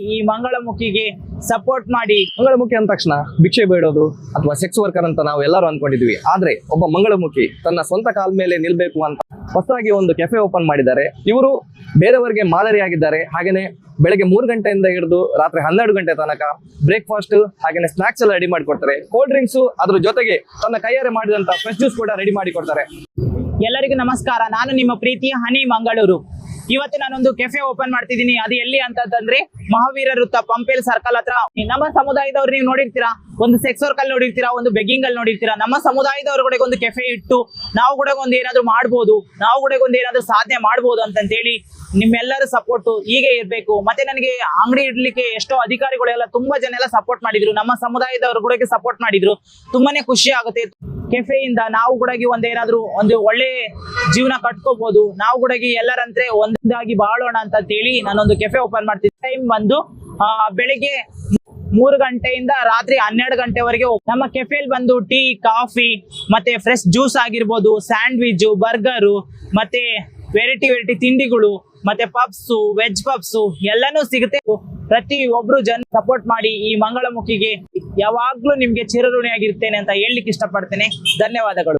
ಈ ಮಂಗಳಮುಖಿಗೆ ಸಪೋರ್ಟ್ ಮಾಡಿ. ಮಂಗಳಮುಖಿ ಅಂದ ತಕ್ಷಣ ಭಿಕ್ಷೆ ಬೇಡೋದು ಅಥವಾ ಸೆಕ್ಸ್ ವರ್ಕರ್ ಅಂತ ನಾವು ಎಲ್ಲರೂ ಅನ್ಕೊಂಡಿದ್ವಿ. ಆದ್ರೆ ಒಬ್ಬ ಮಂಗಳಮುಖಿ ತನ್ನ ಸ್ವಂತ ಕಾಲ ಮೇಲೆ ನಿಲ್ಬೇಕು ಅಂತ ಹೊಸದಾಗಿ ಒಂದು ಕೆಫೆ ಓಪನ್ ಮಾಡಿದ್ದಾರೆ. ಇವರು ಬೇರೆಯವರಿಗೆ ಮಾದರಿಯಾಗಿದ್ದಾರೆ. ಹಾಗೇನೆ ಬೆಳಗ್ಗೆ 3 ಗಂಟೆಯಿಂದ ಹಿಡಿದು ರಾತ್ರಿ 12 ಗಂಟೆ ತನಕ ಬ್ರೇಕ್ಫಾಸ್ಟ್ ಹಾಗೇನೆ ಸ್ನಾಕ್ಸ್ ಎಲ್ಲ ರೆಡಿ ಮಾಡಿಕೊಡ್ತಾರೆ. ಕೋಲ್ಡ್ ಡ್ರಿಂಕ್ಸ್ ಅದ್ರ ಜೊತೆಗೆ ತನ್ನ ಕೈಯಾರೆ ಮಾಡಿದಂತ ಫ್ರೆಶ್ ಜ್ಯೂಸ್ ಕೂಡ ರೆಡಿ ಮಾಡಿ ಕೊಡ್ತಾರೆ. ಎಲ್ಲರಿಗೂ ನಮಸ್ಕಾರ, ನಾನು ನಿಮ್ಮ ಪ್ರೀತಿಯ ಹನಿ ಮಂಗಳೂರು. ಇವತ್ತು ನಾನೊಂದು ಕೆಫೆ ಓಪನ್ ಮಾಡ್ತಿದ್ದೀನಿ. ಅದು ಎಲ್ಲಿ ಅಂತಂದ್ರೆ ಮಹಾವೀರ ವೃತ್ತ, ಪಂಪೇಲ್ ಸರ್ಕಲ್ ಹತ್ರ. ನಮ್ಮ ಸಮುದಾಯದವ್ರು ನೀವು ನೋಡಿರ್ತೀರಾ, ಒಂದು ಸೆಕ್ಸ್ ವರ್ಕಲ್ ನೋಡಿರ್ತೀರಾ, ಒಂದು ಬೆಗ್ಗಿಂಗ್ ಅಲ್ಲಿ ನೋಡಿರ್ತೀರಾ. ನಮ್ಮ ಸಮುದಾಯದವ್ರ ಕೂಡ ಒಂದು ಕೆಫೆ ಇಟ್ಟು ನಾವು ಕೂಡ ಒಂದು ಏನಾದ್ರು ಮಾಡ್ಬೋದು, ನಾವು ಕೂಡ ಒಂದು ಏನಾದ್ರು ಸಾಧನೆ ಮಾಡ್ಬೋದು ಅಂತೇಳಿ ನಿಮ್ಮೆಲ್ಲರ ಸಪೋರ್ಟ್ ಹೀಗೆ ಇರ್ಬೇಕು. ಮತ್ತೆ ನನಗೆ ಅಂಗಡಿ ಇಡ್ಲಿಕ್ಕೆ ಎಷ್ಟೋ ಅಧಿಕಾರಿಗಳೆಲ್ಲ ತುಂಬಾ ಜನ ಎಲ್ಲ ಸಪೋರ್ಟ್ ಮಾಡಿದ್ರು. ನಮ್ಮ ಸಮುದಾಯದವರು ಕೂಡ ಸಪೋರ್ಟ್ ಮಾಡಿದ್ರು. ತುಂಬಾನೇ ಖುಷಿ ಆಗುತ್ತೆ. ಕೆಫೆಯಿಂದ ನಾವು ಕೂಡ ಒಂದೇನಾದ್ರೂ ಒಂದು ಒಳ್ಳೆ ಜೀವನ ಕಟ್ಕೋಬಹುದು. ನಾವು ಕೂಡ ಎಲ್ಲರಂದ್ರೆ ಒಂದಾಗಿ ಬಾಳೋಣ ಅಂತ ಹೇಳಿ ನಾನೊಂದು ಕೆಫೆ ಓಪನ್ ಮಾಡ್ತೀನಿ. ಟೈಮ್ ಬಂದು ಬೆಳಿಗ್ಗೆ 3 ಗಂಟೆಯಿಂದ ರಾತ್ರಿ 12 ಗಂಟೆವರೆಗೆ. ನಮ್ಮ ಕೆಫೆಲ್ ಬಂದು ಟೀ, ಕಾಫಿ ಮತ್ತೆ ಫ್ರೆಶ್ ಜ್ಯೂಸ್ ಆಗಿರ್ಬೋದು, ಸ್ಯಾಂಡ್ವಿಚ್, ಬರ್ಗರು ಮತ್ತೆ ವೆರೈಟಿ ತಿಂಡಿಗಳು, ಮತ್ತೆ ಪಬ್ಸು, ವೆಜ್ ಪಬ್ಸು ಎಲ್ಲಾನು ಸಿಗುತ್ತೆ. ಪ್ರತಿಯೊಬ್ರು ಜನ ಸಪೋರ್ಟ್ ಮಾಡಿ. ಈ ಮಂಗಳಮುಖಿಗೆ ಯಾವಾಗ್ಲೂ ನಿಮ್ಗೆ ಚಿರಋಣಿಯಾಗಿರ್ತೇನೆ ಅಂತ ಹೇಳಲಿಕ್ಕೆ ಇಷ್ಟಪಡ್ತೇನೆ. ಧನ್ಯವಾದಗಳು.